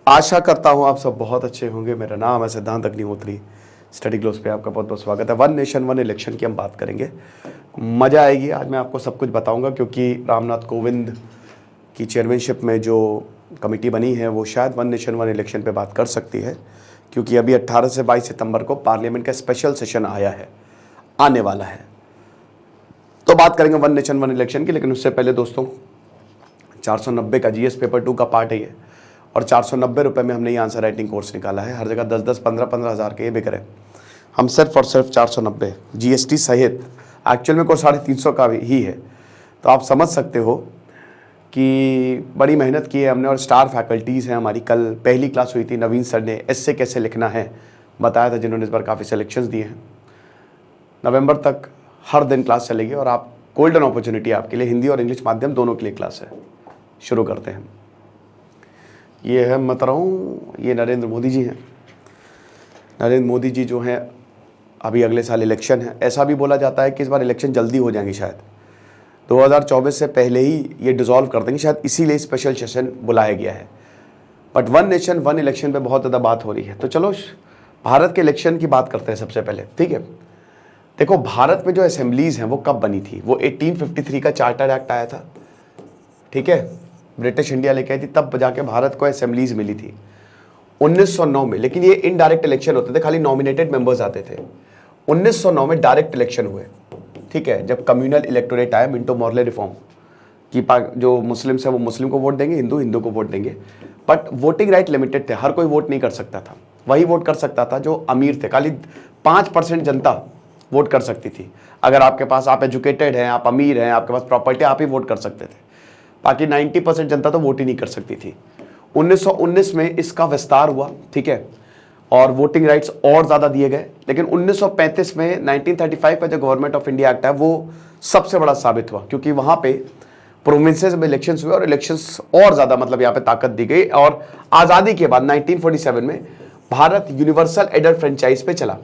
आशा करता हूँ आप सब बहुत अच्छे होंगे। मेरा नाम है सिद्धांत अग्निहोत्री। स्टडी ग्लोस पे आपका बहुत बहुत स्वागत है। वन नेशन वन इलेक्शन की हम बात करेंगे, मज़ा आएगी। आज मैं आपको सब कुछ बताऊंगा क्योंकि रामनाथ कोविंद की चेयरमैनशिप में जो कमेटी बनी है वो शायद वन नेशन वन इलेक्शन पे बात कर सकती है, क्योंकि अभी 18 से 22 सितंबर को पार्लियामेंट का स्पेशल सेशन आने वाला है। तो बात करेंगे वन नेशन वन इलेक्शन की, लेकिन उससे पहले दोस्तों 490 का जीएस पेपर 2 का पार्ट है ये, और 490 रुपये में हमने ये आंसर राइटिंग कोर्स निकाला है। हर जगह 10-10, 15-15 हज़ार के ये बिक रहे, हम सिर्फ और सिर्फ 490 जीएसटी सहित। एक्चुअल में कोर्स 350 का ही है, तो आप समझ सकते हो कि बड़ी मेहनत की है हमने, और स्टार फैकल्टीज़ हैं हमारी। कल पहली क्लास हुई थी, नवीन सर ने एस्से कैसे लिखना है बताया था, जिन्होंने इस बार काफ़ी सिलेक्शंस दिए हैं। नवंबर तक हर दिन क्लास चलेगी, और आप गोल्डन अपॉर्चुनिटी आपके लिए, हिंदी और इंग्लिश माध्यम दोनों के लिए क्लास है। शुरू करते हैं। ये है, मैं रहा हूँ, ये नरेंद्र मोदी जी हैं। नरेंद्र मोदी जी जो हैं, अभी अगले साल इलेक्शन है। ऐसा भी बोला जाता है कि इस बार इलेक्शन जल्दी हो जाएंगी, शायद 2024 से पहले ही ये डिसॉल्व कर देंगे, शायद इसीलिए स्पेशल सेशन बुलाया गया है। But one nation one election पे बहुत ज़्यादा बात हो रही है, तो चलो भारत के इलेक्शन की बात करते हैं सबसे पहले, ठीक है। देखो, भारत में जो असेंबलीज़ हैं वो कब बनी थी? वो 1853 का चार्टर एक्ट आया था, ठीक है, ब्रिटिश इंडिया लेके आई थी, तब जाके भारत को असेंबलीज मिली थी 1909 में। लेकिन ये इनडायरेक्ट इलेक्शन होते थे, खाली नॉमिनेटेड मेंबर्स आते थे। 1909 में डायरेक्ट इलेक्शन हुए, ठीक है, जब कम्युनल इलेक्टोरेट आया, मिंटो मॉर्ले रिफॉर्म की। जो मुस्लिम्स है वो मुस्लिम को वोट देंगे, हिंदू हिंदू को वोट देंगे। बट वोटिंग राइट लिमिटेड थे, हर कोई वोट नहीं कर सकता था। वही वोट कर सकता था जो अमीर थे, खाली 5% जनता वोट कर सकती थी। अगर आपके पास, आप एजुकेटेड हैं, आप अमीर हैं, आपके पास प्रॉपर्टी, आप ही वोट कर सकते थे। बाकी 90% जनता तो वोट ही नहीं कर सकती थी। 1919 में इसका विस्तार हुआ, ठीक है, और वोटिंग राइट्स और ज़्यादा दिए गए। लेकिन 1935 में 1935 का जो गवर्नमेंट ऑफ इंडिया एक्ट है वो सबसे बड़ा साबित हुआ, क्योंकि वहाँ पे प्रोविंसेस में इलेक्शंस हुए, और इलेक्शंस और ज़्यादा, मतलब यहाँ पे ताकत दी गई। और आज़ादी के बाद 1947 में भारत यूनिवर्सल एडल्ट फ्रेंचाइज पे चला,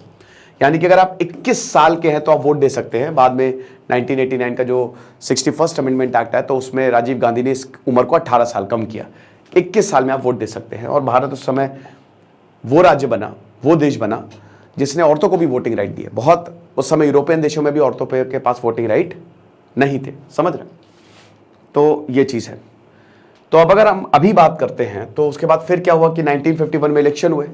यानी कि अगर आप 21 साल के हैं तो आप वोट दे सकते हैं। बाद में 1989 का जो 61st अमेंडमेंट एक्ट है, तो उसमें राजीव गांधी ने इस उम्र को 18 साल कम किया। 21 साल में आप वोट दे सकते हैं। और भारत उस समय वो राज्य बना, वो देश बना जिसने औरतों को भी वोटिंग राइट दिया। बहुत उस समय यूरोपियन देशों में भी औरतों के पास वोटिंग राइट नहीं थे, समझ रहे? तो ये चीज़ है। तो अब अगर हम अभी बात करते हैं, तो उसके बाद फिर क्या हुआ कि 1951 में इलेक्शन हुए,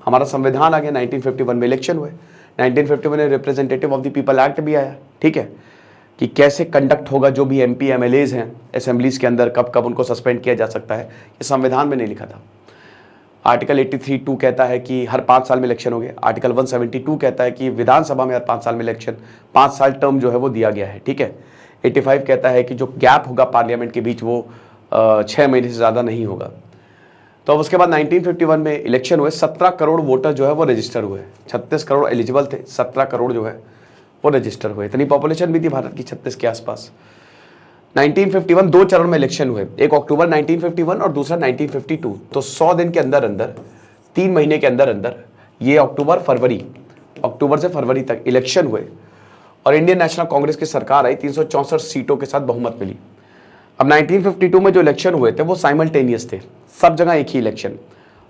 हमारा संविधान आ गया। 1951 में इलेक्शन हुए। 1951 में representative of the people act भी आया, ठीक है, कि कैसे कंडक्ट होगा जो भी एमपी एमएलएज हैं असेंबलीज के अंदर, कब कब उनको सस्पेंड किया जा सकता है। ये संविधान में नहीं लिखा था। आर्टिकल 83(2) कहता है कि हर 5 साल में इलेक्शन हो गया। आर्टिकल 172 कहता है कि विधानसभा में हर 5 साल में इलेक्शन, 5 साल टर्म जो है वो दिया गया है, ठीक है। 85 कहता है कि जो गैप होगा पार्लियामेंट के बीच वो 6 महीने से ज़्यादा नहीं होगा। तो अब उसके बाद 1951 में इलेक्शन हुए। 17 करोड़ वोटर जो है वो रजिस्टर हुए। 36 करोड़ एलिजिबल थे, 17 करोड़ जो है वो रजिस्टर हुए। इतनी पॉपुलेशन भी थी भारत की, 36 के आसपास। 1951 2 चरण में इलेक्शन हुए, एक अक्टूबर 1951 और दूसरा 1952। तो 100 दिन के अंदर अंदर, 3 महीने के अंदर अंदर, ये अक्टूबर से फरवरी तक इलेक्शन हुए, और इंडियन नेशनल कांग्रेस की सरकार आई। 364 सीटों के साथ बहुमत मिली। अब 1952 में जो इलेक्शन हुए थे वो साइमल्टेनियस थे, सब जगह एक ही इलेक्शन,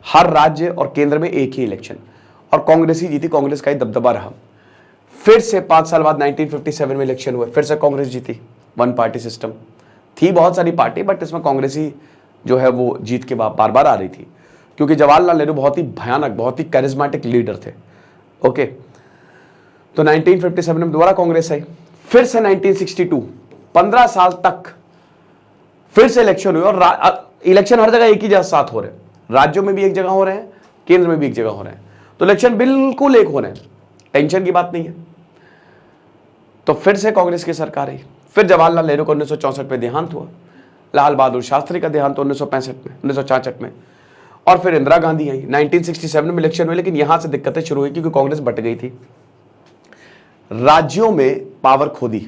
हर राज्य और केंद्र में एक ही इलेक्शन, और कांग्रेस ही जीती, कांग्रेस का ही दबदबा रहा। फिर से 5 साल बाद 1957 में इलेक्शन हुए, फिर से कांग्रेस जीती। 1 पार्टी सिस्टम थी, बहुत सारी पार्टी, बट इसमें कांग्रेस ही जो है वो जीत के बार बार आ रही थी, क्योंकि जवाहरलाल नेहरू बहुत ही भयानक, बहुत ही कैरिज्मेटिक लीडर थे। ओके, तो 1957 में दोबारा कांग्रेस आई। फिर से 1962, 15 साल तक फिर से इलेक्शन हुए, और इलेक्शन हर जगह एक ही साथ हो रहे हैं। राज्यों में भी एक जगह हो रहे हैं, केंद्र में भी एक जगह हो रहे हैं, तो इलेक्शन बिल्कुल एक हो रहे हैं, टेंशन की बात नहीं है। तो फिर से कांग्रेस की सरकार आई। फिर जवाहरलाल नेहरू को 1964 में देहांत हुआ, लाल बहादुर शास्त्री का देहांत 1965 में, और फिर इंदिरा गांधी आई। 1967 में इलेक्शन हुए, लेकिन यहां से दिक्कतें शुरू हुई क्योंकि कांग्रेस बट गई थी। राज्यों में पावर खो दी,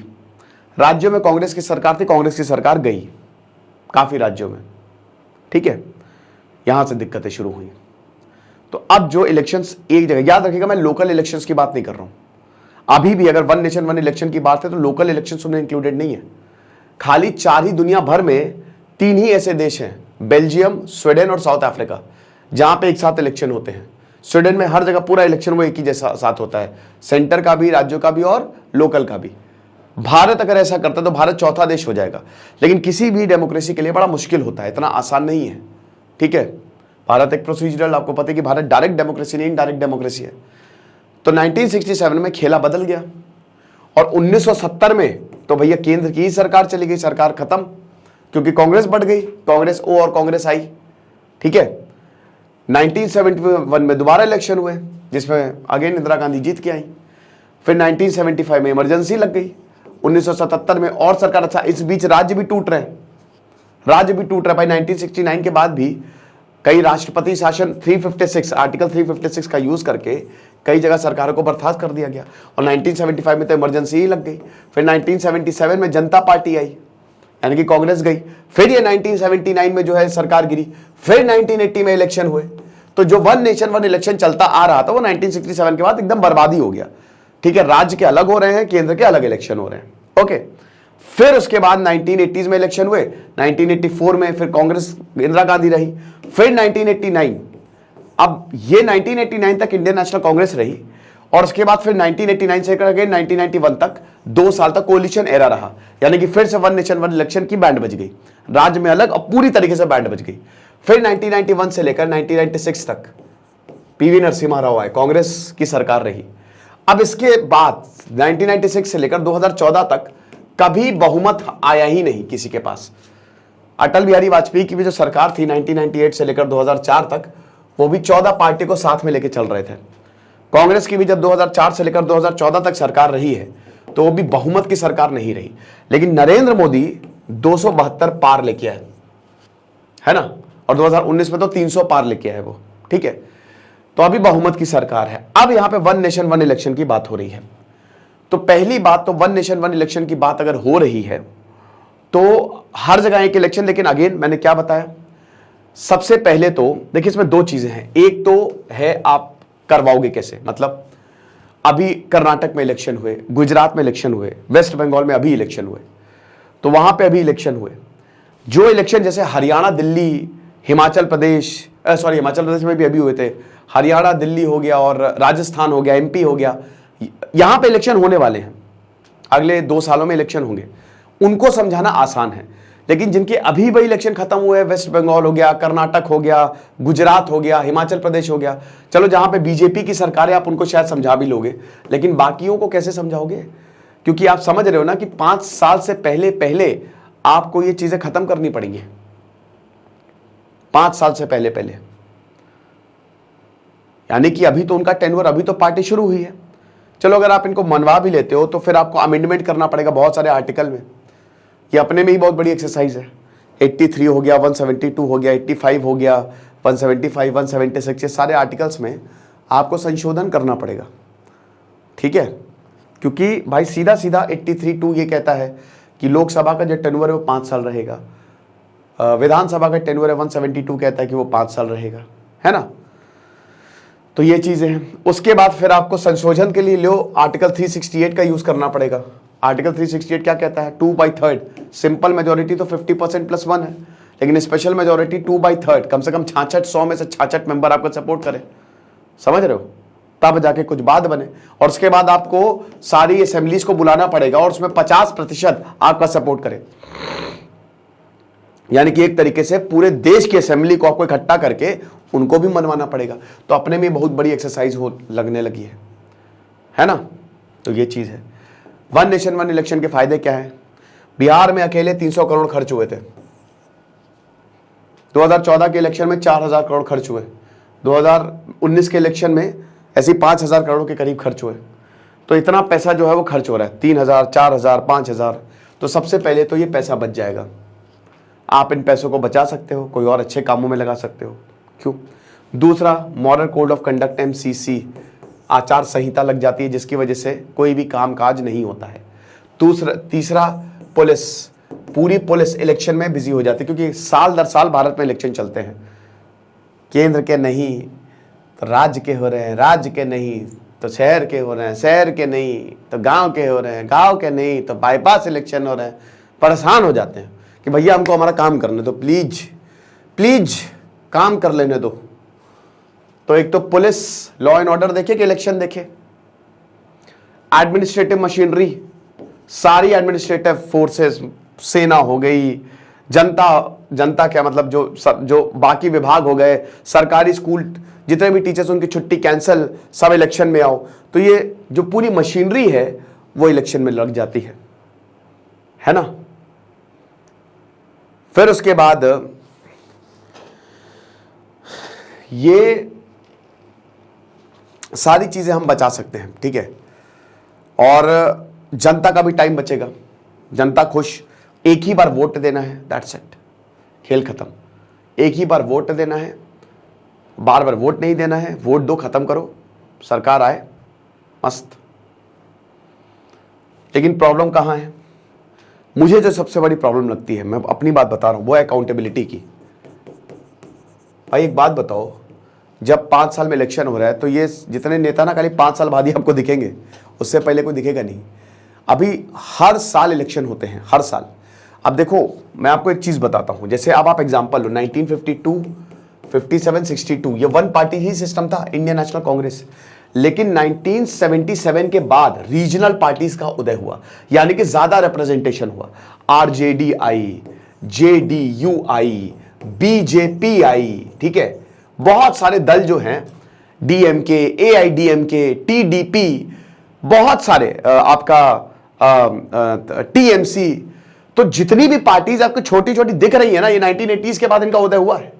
राज्यों में कांग्रेस की सरकार थी, कांग्रेस की सरकार गई काफी राज्यों में, ठीक है, यहां से दिक्कतें शुरू हुई। तो अब जो इलेक्शंस एक जगह, याद रखिएगा मैं लोकल इलेक्शंस की बात नहीं कर रहा हूं। अभी भी अगर वन नेशन वन इलेक्शन की बात है तो लोकल इलेक्शंस उन्हें इंक्लूडेड नहीं है। खाली 4 ही दुनिया भर में 3 ही ऐसे देश हैं, बेल्जियम, स्वीडन और साउथ अफ्रीका, जहां पे एक साथ इलेक्शन होते हैं। स्वीडन में हर जगह पूरा इलेक्शन वो एक ही जैसा साथ होता है, सेंटर का भी, राज्यों का भी और लोकल का भी। भारत अगर ऐसा करता तो भारत चौथा देश हो जाएगा, लेकिन किसी भी डेमोक्रेसी के लिए बड़ा मुश्किल होता है, इतना आसान नहीं है। ठीक है, भारत एक प्रोसीजरल, आपको पता है कि भारत डायरेक्ट डेमोक्रेसी नहीं, इनडायरेक्ट डेमोक्रेसी है। तो 1967 में खेला बदल गया और 1970 में तो भैया केंद्र की ही सरकार चली गई, सरकार खत्म, क्योंकि कांग्रेस बढ़ गई, कांग्रेस ओ और कांग्रेस आई। ठीक है, 1971 में दोबारा इलेक्शन हुए जिसमें अगेन इंदिरा गांधी जीत के आई। फिर 1975 में इमरजेंसी लग गई, 1977 में और सरकार। अच्छा, इस बीच राज्य भी टूट रहे हैं, राज्य भी टूट रहा है भाई। 1969 के बाद भी कई राष्ट्रपति शासन 356 आर्टिकल 356 का यूज करके कई जगह सरकारों को बर्खास्त कर दिया गया, और 1975 में तो इमरजेंसी ही लग गई। फिर 1977 में जनता पार्टी आई, यानी कि कांग्रेस गई। फिर ये 1979 में जो है सरकार गिरी। फिर 1980 में इलेक्शन हुए। तो जो वन नेशन वन इलेक्शन चलता आ रहा था वो 1967 के बाद एकदम बर्बादी हो गया। ठीक है, राज्य के अलग हो रहे हैं, केंद्र के अलग इलेक्शन हो रहे हैं। ओके, फिर उसके बाद 1980s में इलेक्शन हुए, 1984 में फिर कांग्रेस इंदिरा गांधी रही। फिर 1989, अब ये 1989 तक इंडियन नेशनल कांग्रेस रही, और उसके बाद फिर 1989 से लेकर 1991 तक 2 साल तक कोलिशन एरा रहा, यानी कि फिर से वन नेशन वन इलेक्शन की बैंड बज गई, राज्य में अलग और पूरी तरीके से बैंड बज गई। फिर 1991 से लेकर 1996 तक पीवी नरसिम्हा राव आए, कांग्रेस की सरकार रही। अब इसके बाद 1996 से लेकर 2014 तक कभी बहुमत आया ही नहीं किसी के पास। अटल बिहारी वाजपेयी की भी जो सरकार थी 1998 से लेकर 2004 तक, वो भी 14 पार्टी को साथ में लेकर चल रहे थे। कांग्रेस की भी जब 2004 से लेकर 2014 तक सरकार रही है तो वो भी बहुमत की सरकार नहीं रही। लेकिन नरेंद्र मोदी 272 पार लेके आए, है ना, और 2019 में तो 300 पार लेके आए वो। ठीक है, तो अभी बहुमत की सरकार है। अब यहां पे वन नेशन वन इलेक्शन की बात हो रही है। तो पहली बात तो वन नेशन वन इलेक्शन की बात अगर हो रही है तो हर जगह एक इलेक्शन, लेकिन अगेन मैंने क्या बताया, सबसे पहले तो देखिए इसमें 2 चीजें हैं। एक तो है आप करवाओगे कैसे, मतलब अभी कर्नाटक में इलेक्शन हुए, गुजरात में इलेक्शन हुए, वेस्ट बंगाल में अभी इलेक्शन हुए, तो वहां पे अभी इलेक्शन हुए। जो इलेक्शन जैसे हरियाणा, दिल्ली, हिमाचल प्रदेश, हिमाचल प्रदेश में भी अभी हुए थे, हरियाणा, दिल्ली हो गया और राजस्थान हो गया, एमपी हो गया, यहां पे इलेक्शन होने वाले हैं, अगले 2 सालों में इलेक्शन होंगे। उनको समझाना आसान है, लेकिन जिनके अभी वही इलेक्शन खत्म हुए हैं, वेस्ट बंगाल हो गया, कर्नाटक हो गया, गुजरात हो गया, हिमाचल प्रदेश हो गया, चलो जहां पे बीजेपी की सरकार है आप उनको शायद समझा भी लोगे, लेकिन बाकियों को कैसे समझाओगे? क्योंकि आप समझ रहे हो ना कि 5 साल से पहले पहले आपको ये चीजें खत्म करनी पड़ेंगी, 5 साल से पहले पहले, यानी कि अभी तो उनका टेन्योर, अभी तो पार्टी शुरू हुई है। चलो अगर आप इनको मनवा भी लेते हो तो फिर आपको अमेंडमेंट करना पड़ेगा बहुत सारे आर्टिकल में, ये अपने में ही बहुत बड़ी एक्सरसाइज है। 83 हो गया, 172 हो गया, 85 हो गया, 175, 176, ये सारे आर्टिकल्स में आपको संशोधन करना पड़ेगा। ठीक है, क्योंकि भाई सीधा सीधा 83(2) ये कहता है कि लोकसभा का जो टेन्योर है वो 5 साल रहेगा, विधानसभा का टेन्योर है 172 कहता है कि वो 5 साल रहेगा, है ना। तो ये चीजें हैं। उसके बाद फिर आपको संशोधन के लिए लो आर्टिकल 368 का यूज करना पड़ेगा। आर्टिकल 368 क्या कहता है? 2/3, सिंपल मेजोरिटी तो 50% + 1 है, लेकिन स्पेशल मेजोरिटी 2/3, कम से कम 66, 100 में से 66 मेंबर आपको सपोर्ट करे, समझ रहे हो, तब जाके कुछ बात बने। और उसके बाद आपको सारी असेंबलीज को बुलाना पड़ेगा और उसमें 50% आपका सपोर्ट करे, यानी कि एक तरीके से पूरे देश की असेंबली को आपको इकट्ठा करके उनको भी मनवाना पड़ेगा। तो अपने में बहुत बड़ी एक्सरसाइज हो लगने लगी है ना। तो ये चीज है। वन नेशन वन इलेक्शन के फायदे क्या है? बिहार में अकेले 300 करोड़ खर्च हुए थे, 2014 के इलेक्शन में 4000 करोड़ खर्च हुए, 2019 के इलेक्शन में ऐसी 5000 करोड़ के करीब खर्च हुए। तो इतना पैसा जो है वो खर्च हो रहा है, 3000, 4000, 5000। तो सबसे पहले तो ये पैसा बच जाएगा, आप इन पैसों को बचा सकते हो, कोई और अच्छे कामों में लगा सकते हो। क्यों? दूसरा, model code of conduct MCC आचार संहिता लग जाती है, जिसकी वजह से कोई भी कामकाज नहीं होता है। तीसरा, पुलिस, पूरी पुलिस इलेक्शन में बिजी हो जाती है, क्योंकि साल दर साल भारत में इलेक्शन चलते हैं। केंद्र के नहीं तो राज्य के हो रहे हैं, राज्य के नहीं तो शहर के हो रहे हैं, शहर के नहीं तो गांव के हो रहे हैं, गांव के नहीं तो बाईपास इलेक्शन हो रहे हैं। परेशान हो जाते हैं कि भैया हमको हमारा काम करने दो, प्लीज प्लीज काम कर लेने दो। तो एक तो पुलिस लॉ एंड ऑर्डर देखे कि इलेक्शन देखे, एडमिनिस्ट्रेटिव मशीनरी, सारी एडमिनिस्ट्रेटिव फोर्सेस, सेना हो गई, जनता क्या मतलब जो बाकी विभाग हो गए, सरकारी स्कूल जितने भी टीचर्स उनकी छुट्टी कैंसिल, सब इलेक्शन में आओ। तो ये जो पूरी मशीनरी है वो इलेक्शन में लग जाती है ना। फिर उसके बाद ये सारी चीजें हम बचा सकते हैं, ठीक है, और जनता का भी टाइम बचेगा, जनता खुश, एक ही बार वोट देना है, दैट्स इट, खेल खत्म। एक ही बार वोट देना है, बार बार वोट नहीं देना है, वोट दो, खत्म करो, सरकार आए, मस्त। लेकिन प्रॉब्लम कहां है? मुझे जो सबसे बड़ी प्रॉब्लम लगती है, मैं अपनी बात बता रहा हूं, वो है अकाउंटेबिलिटी की। भाई एक बात बताओ, जब 5 साल में इलेक्शन हो रहा है तो ये जितने नेता ना खाली 5 साल बाद ही आपको दिखेंगे, उससे पहले कोई दिखेगा नहीं। अभी हर साल इलेक्शन होते हैं, हर साल। अब देखो मैं आपको एक चीज बताता हूं, जैसे अब आप एग्जांपल लो, 1952, 57, 62 ये वन पार्टी ही सिस्टम था, इंडियन नेशनल कांग्रेस। लेकिन 1977 के बाद रीजनल पार्टीज का उदय हुआ, यानी कि ज्यादा रिप्रेजेंटेशन हुआ। आरजेडी आई, जेडीयू आई, बीजेपी आई, ठीक है, बहुत सारे दल जो हैं, डीएमके, एआईडीएमके, टीडीपी, बहुत सारे आपका टीएमसी, तो जितनी भी पार्टीज आपको छोटी छोटी दिख रही है ना, ये 1980s के बाद इनका उदय हुआ है।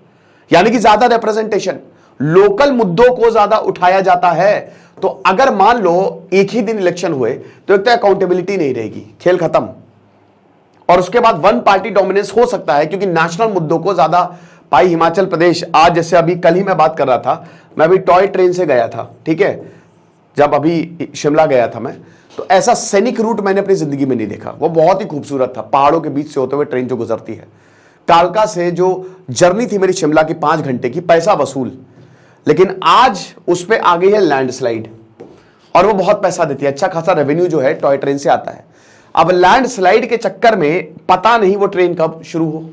यानी कि ज्यादा रिप्रेजेंटेशन, लोकल मुद्दों को ज्यादा उठाया जाता है। तो अगर मान लो एक ही दिन इलेक्शन हुए तो एक तो अकाउंटेबिलिटी नहीं रहेगी, खेल खत्म। और उसके बाद वन पार्टी डोमिनेंस हो सकता है, क्योंकि नेशनल मुद्दों को ज्यादा। भाई हिमाचल प्रदेश, आज जैसे अभी कल ही मैं बात कर रहा था, मैं अभी टॉय ट्रेन से गया था, ठीक है, जब अभी शिमला गया था मैं, तो ऐसा सैनिक रूट मैंने अपनी जिंदगी में नहीं देखा। वो बहुत ही खूबसूरत था, पहाड़ों के बीच से होते हुए ट्रेन जो गुजरती है। कालका से जो जर्नी थी मेरी शिमला की 5 घंटे की, पैसा वसूल। लेकिन आज उस पर आ गई है लैंडस्लाइड, और वो बहुत पैसा देती है, अच्छा खासा रेवेन्यू जो है टॉय ट्रेन से आता है। अब लैंडस्लाइड के चक्कर में पता नहीं वो ट्रेन कब शुरू हो,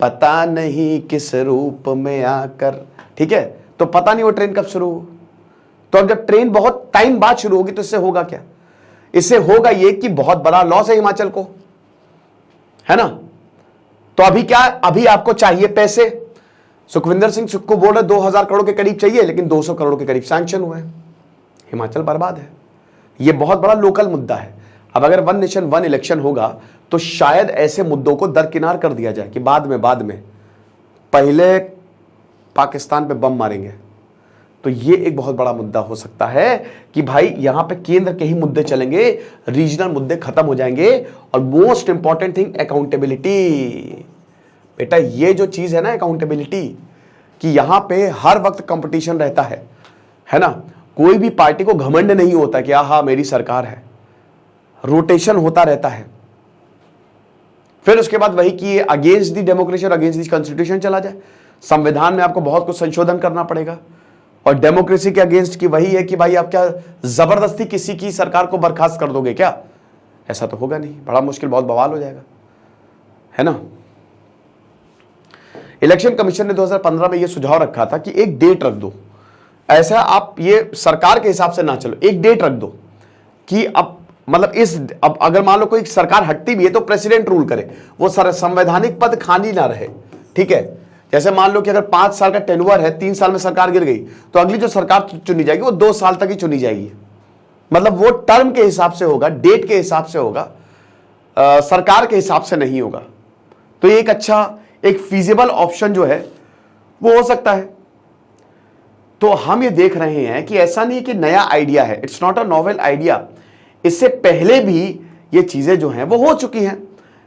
पता नहीं किस रूप में आकर, ठीक है, तो पता नहीं वो ट्रेन कब शुरू हो। तो अब जब ट्रेन बहुत टाइम बाद शुरू होगी तो इससे होगा क्या? इससे होगा ये कि बहुत बड़ा लॉस है हिमाचल को, है ना। तो अभी क्या, अभी आपको चाहिए पैसे। सुखविंदर सिंह सुक्खू बोल रहे 2000 करोड़ के करीब चाहिए, लेकिन 200 करोड़ के करीब सैंक्शन हुए हैं। हिमाचल बर्बाद है। ये बहुत बड़ा लोकल मुद्दा है। अब अगर वन नेशन वन इलेक्शन होगा तो शायद ऐसे मुद्दों को दरकिनार कर दिया जाए कि बाद में पहले पाकिस्तान पे बम मारेंगे। तो ये एक बहुत बड़ा मुद्दा हो सकता है कि भाई यहां पे केंद्र के ही मुद्दे चलेंगे, रीजनल मुद्दे खत्म हो जाएंगे। और मोस्ट इंपॉर्टेंट थिंग अकाउंटेबिलिटी। बेटा ये जो चीज है ना अकाउंटेबिलिटी, कि यहां पे हर वक्त कंपटीशन रहता है ना। कोई भी पार्टी को घमंड नहीं होता कि हाँ मेरी सरकार है, रोटेशन होता रहता है। फिर उसके बाद वही कि अगेंस्ट दी डेमोक्रेसी और अगेंस्ट दी कॉन्स्टिट्यूशन चला जाए। संविधान में आपको बहुत कुछ संशोधन करना पड़ेगा। और डेमोक्रेसी के अगेंस्ट की वही है कि भाई आप क्या जबरदस्ती किसी की सरकार को बर्खास्त कर दोगे क्या? ऐसा तो होगा नहीं, बड़ा मुश्किल, बहुत बवाल हो जाएगा, है ना। इलेक्शन कमीशन ने 2015 में यह सुझाव रखा था कि एक डेट रख दो। ऐसा आप ये सरकार के हिसाब से ना चलो, एक डेट रख दो कि अब मतलब अब अगर मान लो कोई सरकार हटती भी है तो प्रेसिडेंट रूल करे, वो संवैधानिक पद खाली ना रहे, ठीक है। जैसे मान लो कि अगर 5 साल का टेन्योर है, 3 साल में सरकार गिर गई तो अगली जो सरकार चुनी जाएगी वो 2 साल तक ही चुनी जाएगी। मतलब वो टर्म के हिसाब से होगा, डेट के हिसाब से होगा, सरकार के हिसाब से नहीं होगा। तो ये एक अच्छा, एक फीजिबल ऑप्शन जो है वो हो सकता है। तो हम ये देख रहे हैं कि ऐसा नहीं है कि नया आइडिया है, it's not a novel idea. इससे पहले भी ये चीजें जो हैं वो हो चुकी हैं।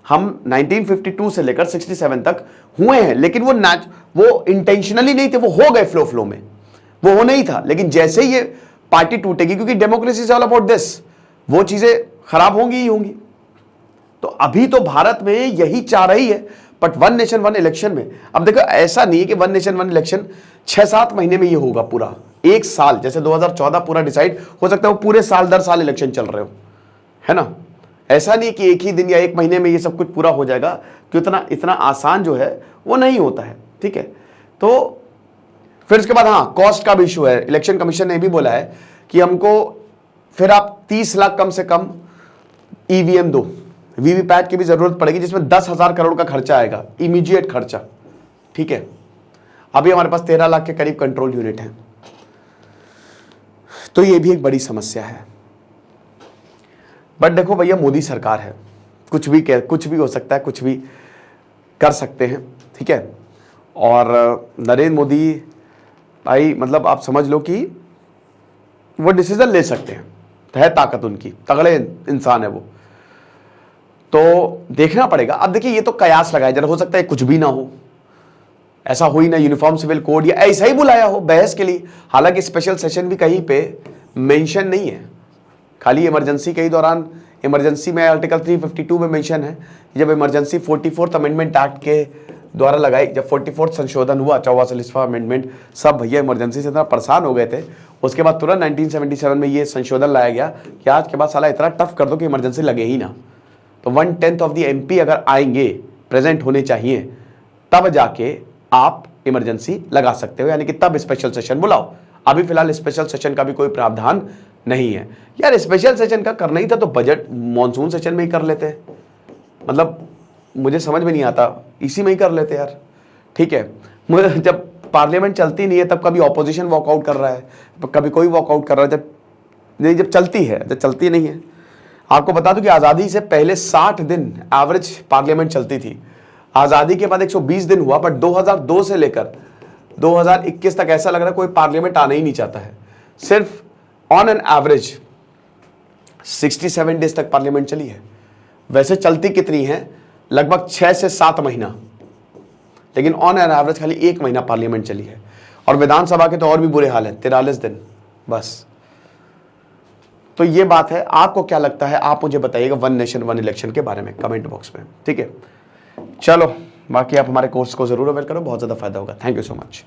हम 1952 से लेकर 67 तक हुए हैं, लेकिन वो इंटेंशनली नहीं थे, वो हो गए फ्लो में, वो हो नहीं था। लेकिन जैसे ही ये पार्टी टूटेगी, क्योंकि democracy is all about this, वो चीजें खराब होंगी ही होंगी। तो अभी तो भारत में यही चाह रही है, but one nation one election में अब देखो ऐसा नहीं है कि वन नेशन वन इलेक्शन 6-7 महीने में ये होगा पूरा, 1 साल, जैसे 2014 पूरा डिसाइड हो सकता है वो पूरे साल दर साल इलेक्शन चल रहे हो, है ना। ऐसा नहीं कि एक ही दिन या 1 महीने में ये सब कुछ पूरा हो जाएगा, कि इतना आसान जो है वो नहीं होता है, ठीक है। तो फिर उसके बाद हाँ, कॉस्ट का भी इशू है। इलेक्शन कमीशन ने भी बोला है कि हमको फिर आप 30 लाख कम से कम ईवीएम दो, वीवीपैट की भी जरूरत पड़ेगी, जिसमें 10,000 करोड़ का खर्चा आएगा, इमीडिएट खर्चा। ठीक है, अभी हमारे पास 13 लाख के करीब कंट्रोल यूनिट हैं, तो ये भी एक बड़ी समस्या है। बट देखो भैया, मोदी सरकार है, कुछ भी हो सकता है, कुछ भी कर सकते हैं। ठीक है, और नरेंद्र मोदी भाई, मतलब आप समझ लो कि वो डिसीजन ले सकते हैं, है ताकत उनकी, तगड़े इंसान है वो। तो देखना पड़ेगा। अब देखिए, ये तो कयास लगाया जरा, हो सकता है कुछ भी ना हो, ऐसा हो ही ना, यूनिफॉर्म सिविल कोड या ऐसा ही बुलाया हो बहस के लिए। हालांकि स्पेशल सेशन भी कहीं पे मेंशन नहीं है, खाली इमरजेंसी के ही दौरान, इमरजेंसी में आर्टिकल 352 में मेंशन है, जब इमरजेंसी 44th अमेंडमेंट एक्ट के द्वारा लगाई, जब 44th संशोधन हुआ, 44वां अमेंडमेंट, सब भैया इमरजेंसी से इतना परेशान हो गए थे। उसके बाद तुरंत 1977 में ये संशोधन लाया गया कि आज के बाद साला इतना टफ कर दो कि इमरजेंसी लगे ही ना। तो 1/10 ऑफ द MP अगर आएंगे, प्रेजेंट होने चाहिए, तब जाके आप इमरजेंसी लगा सकते हो, यानी कि तब स्पेशल सेशन बुलाओ। अभी फिलहाल स्पेशल सेशन का भी कोई प्रावधान नहीं है। यार स्पेशल सेशन का करना ही था तो बजट मॉनसून सेशन में ही कर लेते, मतलब मुझे समझ में नहीं आता, इसी में ही कर लेते यार। ठीक है, मुझे जब पार्लियामेंट चलती नहीं है तब कभी ऑपोजिशन वॉकआउट कर रहा है, कभी कोई वॉकआउट कर रहा है, जब चलती है, जब चलती नहीं है। आपको बता दूं कि आज़ादी से पहले 60 दिन एवरेज पार्लियामेंट चलती थी, आज़ादी के बाद 120 दिन हुआ, बट 2002 से लेकर 2021 तक ऐसा लग रहा है कोई पार्लियामेंट आना ही नहीं चाहता है। सिर्फ ऑन एन एवरेज 67 डेज तक पार्लियामेंट चली है। वैसे चलती कितनी है, लगभग 6 से 7 महीना, लेकिन ऑन एन एवरेज खाली 1 महीना पार्लियामेंट चली है। और विधानसभा के तो और भी बुरे हाल है, 43 दिन बस। तो ये बात है। आपको क्या लगता है, आप मुझे बताइएगा वन नेशन वन इलेक्शन के बारे में कमेंट बॉक्स में। ठीक है, चलो बाकी आप हमारे कोर्स को जरूर अवेल करो, बहुत ज़्यादा फायदा होगा। Thank you so much.